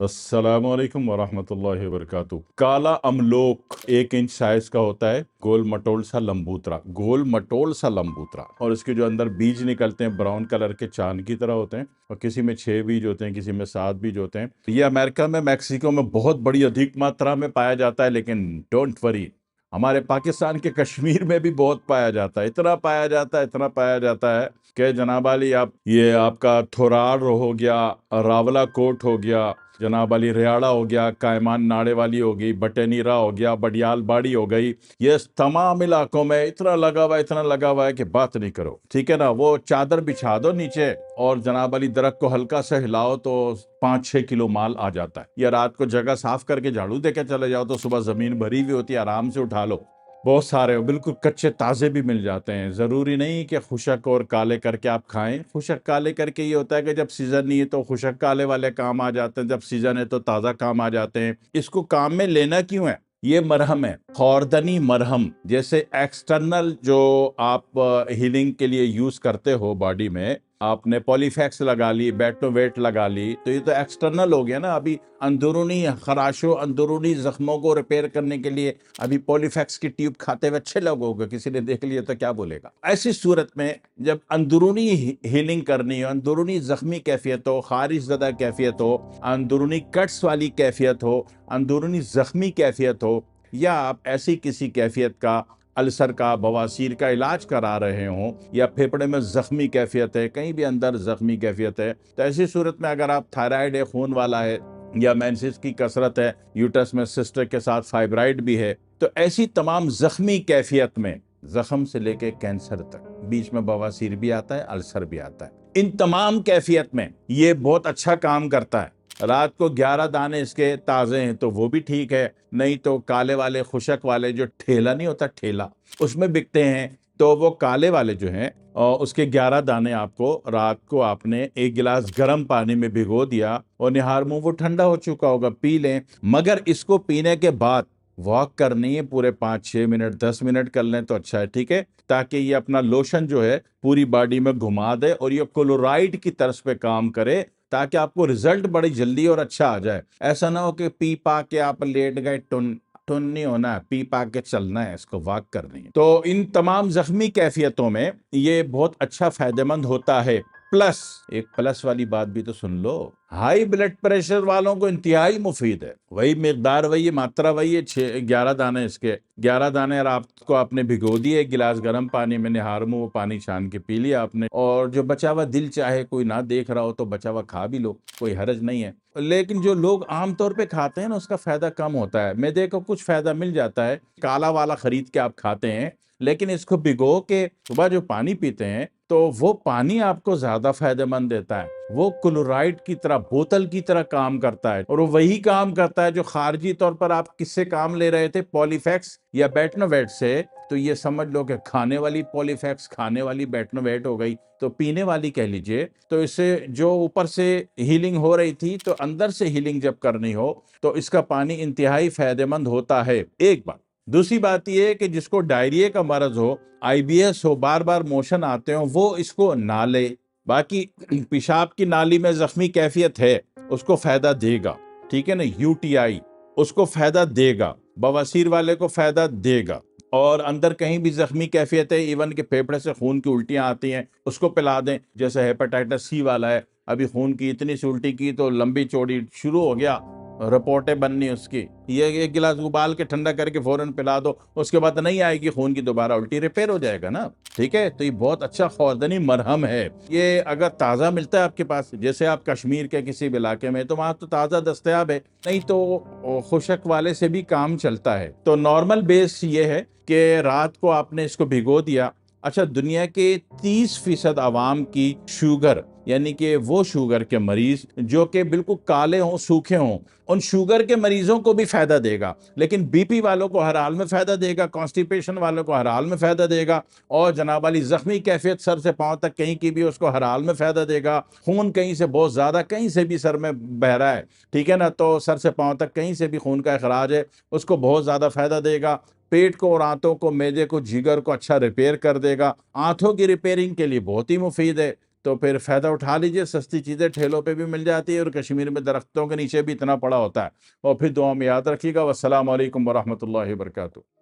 अस्सलाम वालेकुम वरहमतुल्लाहि वबरकातुह। काला अमलोक 1 इंच साइज का होता है, गोल मटोल सा लंबूतरा, गोल मटोल सा लंबूतरा, और इसके जो अंदर बीज निकलते हैं ब्राउन कलर के चांद की तरह होते हैं, और किसी में 6 बीज होते हैं, किसी में 7 बीज होते हैं। ये अमेरिका में, मैक्सिको में बहुत बड़ी अधिक मात्रा में पाया जाता है, लेकिन डोंट वरी, हमारे पाकिस्तान के कश्मीर में भी बहुत पाया जाता है। इतना पाया जाता है, इतना पाया जाता है कि जनाब अली, आप ये आपका थोरार हो गया, रावला कोट हो गया, जनाब अली रियाड़ा हो गया, कायमान नाड़े वाली हो गई, बटेनीरा हो गया, बडियाल बाड़ी हो गई, ये तमाम इलाकों में इतना लगा हुआ है, इतना लगा हुआ है कि बात नहीं करो। ठीक है ना, वो चादर बिछा दो नीचे और जनाब अली दरख्त को हल्का सा हिलाओ तो 5-6 किलो माल आ जाता है। या रात को जगह साफ करके झाड़ू दे के चले जाओ तो सुबह जमीन भरी हुई होती है, आराम से उठा लो। बहुत सारे बिल्कुल कच्चे ताज़े भी मिल जाते हैं। ज़रूरी नहीं कि खुशक और काले करके आप खाएं। खुशक काले करके ये होता है कि जब सीज़न नहीं है तो खुशक काले वाले काम आ जाते हैं, जब सीज़न है तो ताज़ा काम आ जाते हैं। इसको काम में लेना क्यों है? ये मरहम है, खौरदनी मरहम। जैसे एक्सटर्नल जो आप हीलिंग के लिए यूज़ करते हो बॉडी में, आपने पॉलीफैक्स लगा ली, बेटनोवेट लगा ली, तो ये तो एक्सटर्नल हो गया ना। अभी अंदरूनी खराशों, अंदरूनी जख्मों को रिपेयर करने के लिए अभी पॉलीफैक्स की ट्यूब खाते हुए अच्छे लोगों को किसी ने देख लिया तो क्या बोलेगा। ऐसी सूरत में जब अंदरूनी हीलिंग करनी हो, अंदरूनी जख्मी कैफियत हो, खारिज ज़दा कैफियत हो, अंदरूनी कट्स वाली कैफियत हो, अंदरूनी जख्मी कैफियत हो, या आप ऐसी किसी कैफियत का, अल्सर का, बवासीर का इलाज करा रहे हों, या फेफड़े में जख्मी कैफियत है, कहीं भी अंदर जख्मी कैफियत है, तो ऐसी सूरत में अगर आप थायराइड है, खून वाला है, या मेंसेस की कसरत है, यूटस में सिस्टर के साथ फाइब्राइड भी है, तो ऐसी तमाम जख्मी कैफियत में, जख्म से लेके कैंसर तक, बीच में बवासीर भी आता है, अल्सर भी आता है, इन तमाम कैफियत में ये बहुत अच्छा काम करता है। रात को 11 दाने इसके ताज़े हैं तो वो भी ठीक है, नहीं तो काले वाले, खुशक वाले, जो ठेला नहीं होता, ठेला, उसमें बिकते हैं, तो वो काले वाले जो हैं और उसके 11 दाने आपको रात को आपने 1 गिलास गर्म पानी में भिगो दिया और निहार मुंह, वो ठंडा हो चुका होगा, पी लें। मगर इसको पीने के बाद वॉक करनी है, पूरे 5-6 मिनट, 10 मिनट कर लें तो अच्छा है, ठीक है, ताकि ये अपना लोशन जो है पूरी बॉडी में घुमा दे और ये क्लोराइड की तर्ज पे काम करे, ताकि आपको रिजल्ट बड़ी जल्दी और अच्छा आ जाए। ऐसा ना हो कि पी पा के आप लेट गए, टुन टुन नहीं होना है, पी पा के चलना है, इसको वॉक करनी है। तो इन तमाम जख्मी कैफियतों में ये बहुत अच्छा फायदेमंद होता है। प्लस, एक प्लस वाली बात भी तो सुन लो, हाई ब्लड प्रेशर वालों को इंतहाई मुफीद है। वही मिकदार, वही मात्रा, वही है, 11 दाने इसके, 11 दाने रात को आपने भिगो दिए 1 गिलास गर्म पानी में, निहार मुंह वो पानी छान के पी लिया आपने, और जो बचा हुआ दिल चाहे कोई ना देख रहा हो तो बचा हुआ खा भी लो, कोई हर्ज नहीं है। लेकिन जो लोग आमतौर पे खाते हैं ना, उसका फायदा कम होता है। मैदे को कुछ फायदा मिल जाता है, काला वाला खरीद के आप खाते हैं, लेकिन इसको भिगो के सुबह जो पानी पीते हैं तो वो पानी आपको ज्यादा फायदेमंद देता है। वो क्लोराइड की तरह, बोतल की तरह काम करता है, और वो वही काम करता है जो खारजी तौर पर आप किससे काम ले रहे थे, पॉलीफैक्स या बेटनोवेट से। तो ये समझ लो कि खाने वाली पॉलीफैक्स, खाने वाली बेटनोवेट हो गई, तो पीने वाली कह लीजिए। तो इससे जो ऊपर से हीलिंग हो रही थी, तो अंदर से हीलिंग जब करनी हो तो इसका पानी इंतहाई फायदेमंद होता है। एक बात। दूसरी बात यह है कि जिसको डायरिया का मरज हो, आईबीएस हो, बार बार मोशन आते हो, वो इसको ना ले। बाकी पेशाब की नाली में जख्मी कैफियत है, उसको फायदा देगा, ठीक है ना। यूटीआई, उसको फायदा देगा, बवासीर वाले को फायदा देगा, और अंदर कहीं भी जख्मी कैफियत है, इवन के फेफड़े से खून की उल्टियां आती हैं, उसको पिला दें। जैसे हेपेटाइटिस सी वाला है, अभी खून की इतनी सी उल्टी की तो लंबी चौड़ी शुरू हो गया, रिपोर्टें बननी उसकी। ये 1 गिलास उबाल के ठंडा करके फौरन पिला दो, उसके बाद नहीं आएगी खून की दोबारा उल्टी, रिपेयर हो जाएगा ना, ठीक है। तो ये बहुत अच्छा खौरदनी मरहम है। ये अगर ताज़ा मिलता है आपके पास, जैसे आप कश्मीर के किसी भी इलाके में, तो वहाँ तो ताज़ा दस्तयाब है, नहीं तो खुशक वाले से भी काम चलता है। तो नॉर्मल बेस ये है कि रात को आपने इसको भिगो दिया। अच्छा, दुनिया के 30% आवाम की शुगर, यानी कि वो शुगर के मरीज जो कि बिल्कुल काले हों, सूखे हों, उन शुगर के मरीजों को भी फायदा देगा। लेकिन बीपी वालों को हर हाल में फायदा देगा, कॉन्स्टिपेशन वालों को हर हाल में फायदा देगा, और जनाब वाली जख्मी कैफियत सर से पांव तक कहीं की भी, उसको हर हाल में फायदा देगा। खून कहीं से बहुत ज्यादा, कहीं से भी सर में बह रहा है, ठीक है ना, तो सर से पांव तक कहीं से भी खून का अखराज है, उसको बहुत ज्यादा फायदा देगा। पेट को और आंतों को, मैदे को, जिगर को अच्छा रिपेयर कर देगा। आंतों की रिपेयरिंग के लिए बहुत ही मुफीद है। تو پھر فائدہ اٹھا لیجئے، سستی چیزیں ٹھیلوں پہ بھی مل جاتی ہے اور کشمیر میں درختوں کے نیچے بھی اتنا پڑا ہوتا ہے۔ اور پھر دعا میں یاد رکھیے گا۔ والسلام علیکم ورحمۃ اللہ وبرکاتہ۔